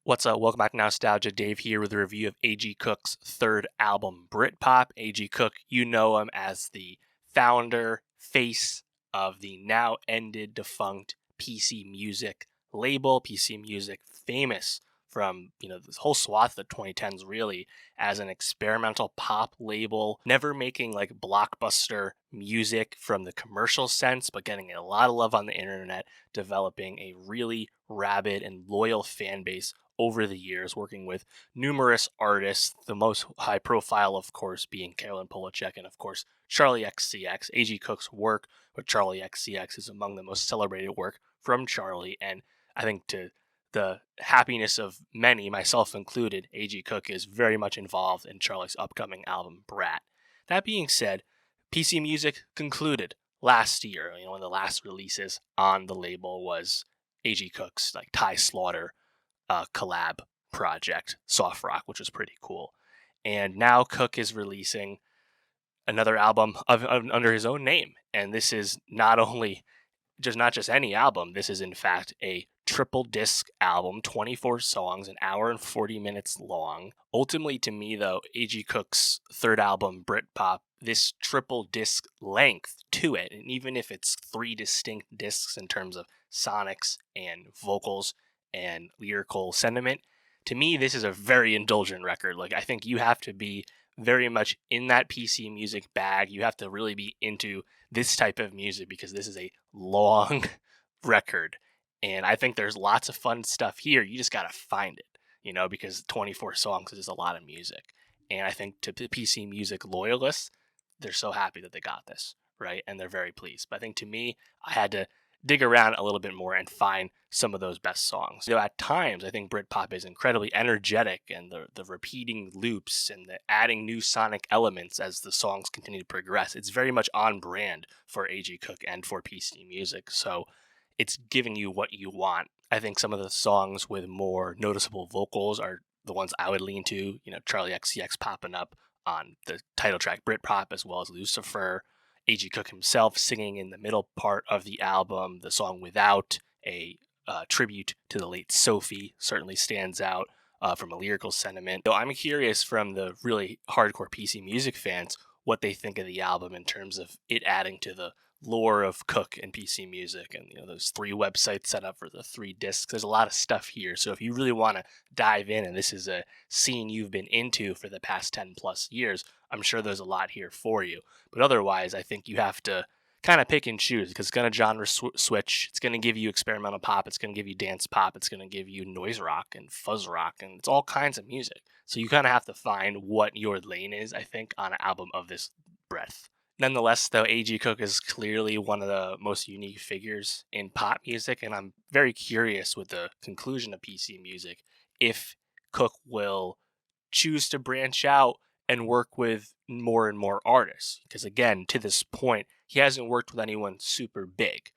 What's up? Welcome back to Nowstalgia. Dave here with a review of A.G. Cook's third album, Britpop. A.G. Cook, you know him as the founder, face of the now ended, defunct PC Music label. PC Music, famous from, this whole swath of the 2010s, really, as an experimental pop label, never making like blockbuster music from the commercial sense, but getting a lot of love on the internet, developing a really rabid and loyal fan base over the years, working with numerous artists, the most high profile, of course, being Carolyn Polachek and, of course, Charlie XCX. A.G. Cook's work with Charlie XCX is among the most celebrated work from Charlie, and I think to the happiness of many, myself included, A.G. Cook is very much involved in Charlie's upcoming album, Brat. That being said, PC Music concluded last year. One of the last releases on the label was A.G. Cook's like Ty Slaughter collab project, Soft Rock, which was pretty cool. And now Cook is releasing another album under his own name, and this is not just any album. This is in fact a triple disc album, 24 songs, an hour and 40 minutes long. Ultimately, to me, though, A.G. Cook's third album, Britpop, this triple disc length to it, and even if it's three distinct discs in terms of sonics and vocals and lyrical sentiment, to me, this is a very indulgent record. Like, I think you have to be very much in that PC music bag. You have to really be into this type of music because this is a long record. And I think there's lots of fun stuff here. You just got to find it, because 24 songs is a lot of music. And I think to the PC music loyalists, they're so happy that they got this, right? And they're very pleased. But I think to me, I had to dig around a little bit more and find some of those best songs. At times, I think Britpop is incredibly energetic, and the repeating loops and the adding new sonic elements as the songs continue to progress. It's very much on brand for A.G. Cook and for PC Music, so it's giving you what you want. I think some of the songs with more noticeable vocals are the ones I would lean to. Charlie XCX popping up on the title track Britpop, as well as Lucifer. A.G. Cook himself singing in the middle part of the album. The song Without, a tribute to the late Sophie, certainly stands out from a lyrical sentiment. So I'm curious from the really hardcore PC music fans what they think of the album in terms of it adding to the lore of Cook and PC Music, and those three websites set up for the three discs. There's a lot of stuff here, so if you really want to dive in and this is a scene you've been into for the past 10 plus years, I'm sure there's a lot here for you. But otherwise, I think you have to kind of pick and choose because it's going to genre switch. It's going to give you experimental pop, it's going to give you dance pop, it's going to give you noise rock and fuzz rock, and it's all kinds of music. So you kind of have to find what your lane is, I think, on an album of this breadth. Nonetheless, though, A.G. Cook is clearly one of the most unique figures in pop music, and I'm very curious with the conclusion of PC Music if Cook will choose to branch out and work with more and more artists. Because again, to this point, he hasn't worked with anyone super big,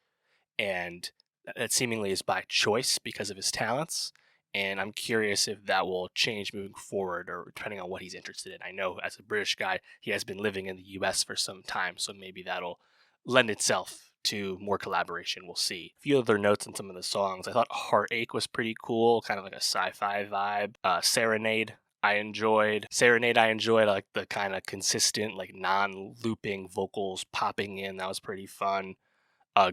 and that seemingly is by choice because of his talents. And I'm curious if that will change moving forward or depending on what he's interested in. I know as a British guy, he has been living in the US for some time, so maybe that'll lend itself to more collaboration. We'll see. A few other notes on some of the songs. I thought Heartache was pretty cool, kind of like a sci-fi vibe. Serenade, I enjoyed. Like the kind of consistent, like non-looping vocals popping in. That was pretty fun.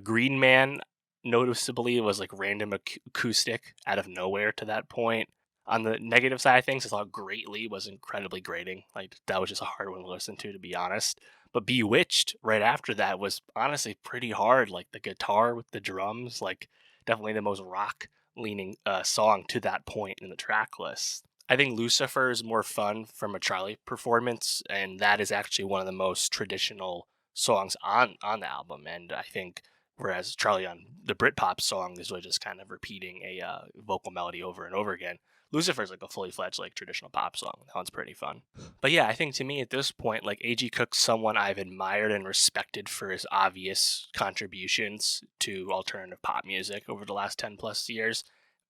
Green Man, noticeably, was like random acoustic out of nowhere to that point. On the negative side of things, I thought Greatly was incredibly grating. Like, that was just a hard one to listen to be honest. But Bewitched, right after that, was honestly pretty hard. Like, the guitar with the drums, like, definitely the most rock leaning song to that point in the track list. I think Lucifer is more fun from a Charlie performance, and that is actually one of the most traditional songs on the album. And I think whereas Charlie on the Britpop song is really just kind of repeating a vocal melody over and over again. Lucifer's like a fully fledged like traditional pop song. That one's pretty fun. But yeah, I think to me at this point, like A.G. Cook's someone I've admired and respected for his obvious contributions to alternative pop music over the last 10 plus years.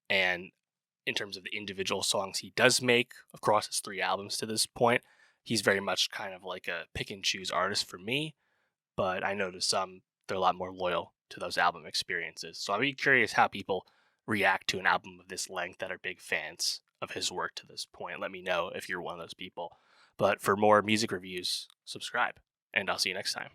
And in terms of the individual songs he does make across his three albums to this point, he's very much kind of like a pick and choose artist for me. But I know to some, they're a lot more loyal to those album experiences. So I'd be curious how people react to an album of this length that are big fans of his work to this point. Let me know if you're one of those people. But for more music reviews, subscribe, and I'll see you next time.